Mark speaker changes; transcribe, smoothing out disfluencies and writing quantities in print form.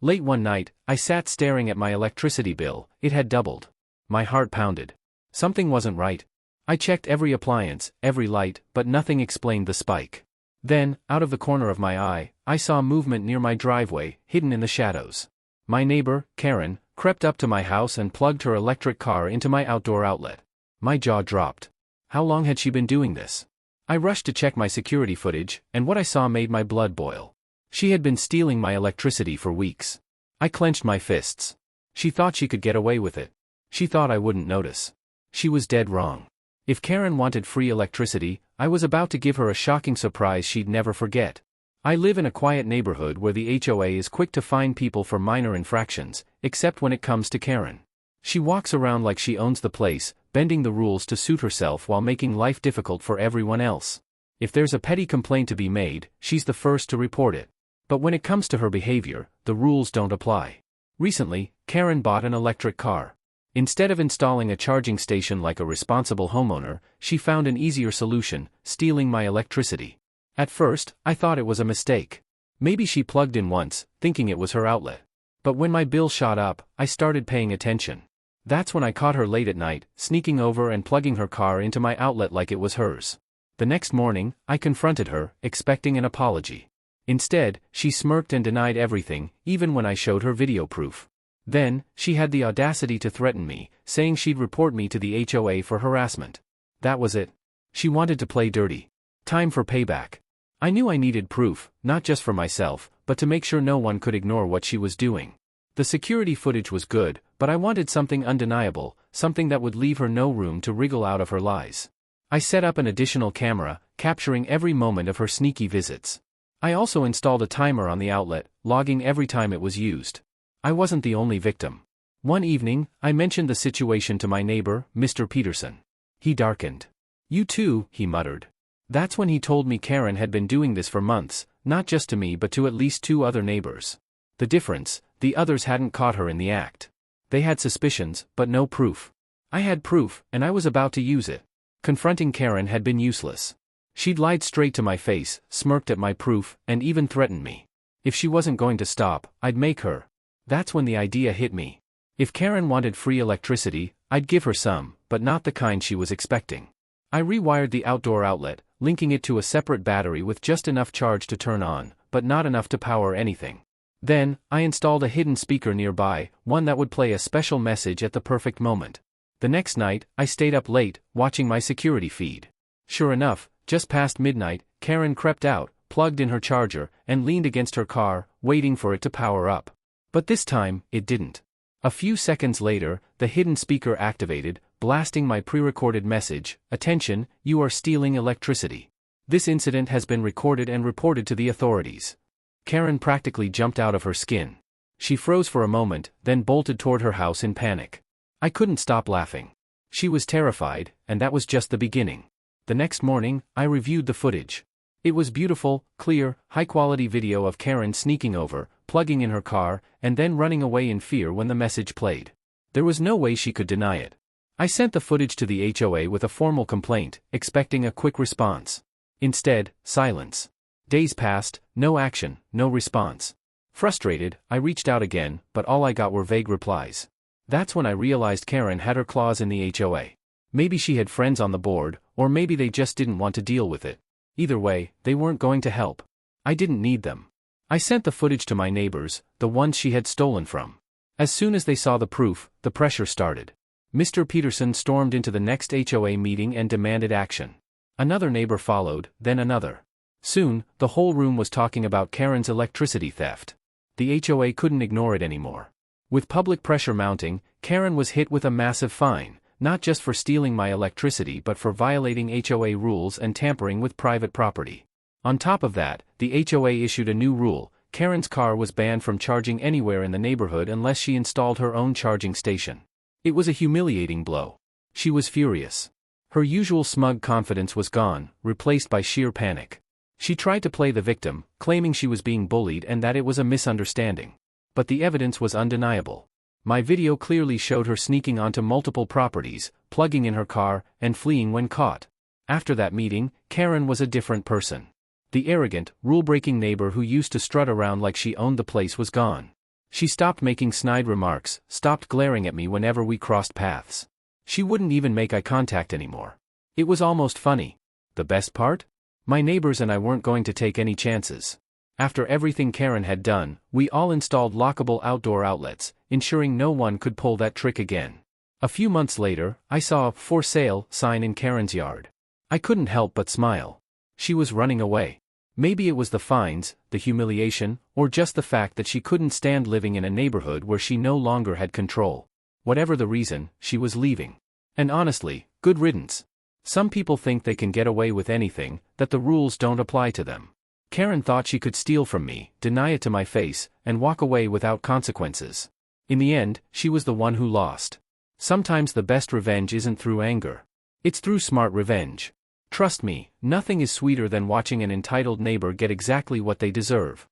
Speaker 1: Late one night, I sat staring at my electricity bill. It had doubled. My heart pounded. Something wasn't right. I checked every appliance, every light, but nothing explained the spike. Then, out of the corner of my eye, I saw movement near my driveway, hidden in the shadows. My neighbor, Karen, crept up to my house and plugged her electric car into my outdoor outlet. My jaw dropped. How long had she been doing this? I rushed to check my security footage, and what I saw made my blood boil. She had been stealing my electricity for weeks. I clenched my fists. She thought she could get away with it. She thought I wouldn't notice. She was dead wrong. If Karen wanted free electricity, I was about to give her a shocking surprise she'd never forget. I live in a quiet neighborhood where the HOA is quick to fine people for minor infractions, except when it comes to Karen. She walks around like she owns the place, bending the rules to suit herself while making life difficult for everyone else. If there's a petty complaint to be made, she's the first to report it. But when it comes to her behavior, the rules don't apply. Recently, Karen bought an electric car. Instead of installing a charging station like a responsible homeowner, she found an easier solution: stealing my electricity. At first, I thought it was a mistake. Maybe she plugged in once, thinking it was her outlet. But when my bill shot up, I started paying attention. That's when I caught her late at night, sneaking over and plugging her car into my outlet like it was hers. The next morning, I confronted her, expecting an apology. Instead, she smirked and denied everything, even when I showed her video proof. Then, she had the audacity to threaten me, saying she'd report me to the HOA for harassment. That was it. She wanted to play dirty. Time for payback. I knew I needed proof, not just for myself, but to make sure no one could ignore what she was doing. The security footage was good, but I wanted something undeniable, something that would leave her no room to wriggle out of her lies. I set up an additional camera, capturing every moment of her sneaky visits. I also installed a timer on the outlet, logging every time it was used. I wasn't the only victim. One evening, I mentioned the situation to my neighbor, Mr. Peterson. He darkened. "You too," he muttered. That's when he told me Karen had been doing this for months, not just to me but to at least 2 other neighbors. The difference: the others hadn't caught her in the act. They had suspicions, but no proof. I had proof, and I was about to use it. Confronting Karen had been useless. She'd lied straight to my face, smirked at my proof, and even threatened me. If she wasn't going to stop, I'd make her. That's when the idea hit me. If Karen wanted free electricity, I'd give her some, but not the kind she was expecting. I rewired the outdoor outlet, linking it to a separate battery with just enough charge to turn on, but not enough to power anything. Then, I installed a hidden speaker nearby, one that would play a special message at the perfect moment. The next night, I stayed up late, watching my security feed. Sure enough, just past midnight, Karen crept out, plugged in her charger, and leaned against her car, waiting for it to power up. But this time, it didn't. A few seconds later, the hidden speaker activated, blasting my pre-recorded message: "Attention, you are stealing electricity. This incident has been recorded and reported to the authorities." Karen practically jumped out of her skin. She froze for a moment, then bolted toward her house in panic. I couldn't stop laughing. She was terrified, and that was just the beginning. The next morning, I reviewed the footage. It was beautiful, clear, high-quality video of Karen sneaking over, plugging in her car, and then running away in fear when the message played. There was no way she could deny it. I sent the footage to the HOA with a formal complaint, expecting a quick response. Instead, silence. Days passed, no action, no response. Frustrated, I reached out again, but all I got were vague replies. That's when I realized Karen had her claws in the HOA. Maybe she had friends on the board, or maybe they just didn't want to deal with it. Either way, they weren't going to help. I didn't need them. I sent the footage to my neighbors, the ones she had stolen from. As soon as they saw the proof, the pressure started. Mr. Peterson stormed into the next HOA meeting and demanded action. Another neighbor followed, then another. Soon, the whole room was talking about Karen's electricity theft. The HOA couldn't ignore it anymore. With public pressure mounting, Karen was hit with a massive fine, not just for stealing my electricity but for violating HOA rules and tampering with private property. On top of that, the HOA issued a new rule: Karen's car was banned from charging anywhere in the neighborhood unless she installed her own charging station. It was a humiliating blow. She was furious. Her usual smug confidence was gone, replaced by sheer panic. She tried to play the victim, claiming she was being bullied and that it was a misunderstanding. But the evidence was undeniable. My video clearly showed her sneaking onto multiple properties, plugging in her car, and fleeing when caught. After that meeting, Karen was a different person. The arrogant, rule-breaking neighbor who used to strut around like she owned the place was gone. She stopped making snide remarks, stopped glaring at me whenever we crossed paths. She wouldn't even make eye contact anymore. It was almost funny. The best part? My neighbors and I weren't going to take any chances. After everything Karen had done, we all installed lockable outdoor outlets, ensuring no one could pull that trick again. A few months later, I saw a "for sale" sign in Karen's yard. I couldn't help but smile. She was running away. Maybe it was the fines, the humiliation, or just the fact that she couldn't stand living in a neighborhood where she no longer had control. Whatever the reason, she was leaving. And honestly, good riddance. Some people think they can get away with anything, that the rules don't apply to them. Karen thought she could steal from me, deny it to my face, and walk away without consequences. In the end, she was the one who lost. Sometimes the best revenge isn't through anger. It's through smart revenge. Trust me, nothing is sweeter than watching an entitled neighbor get exactly what they deserve.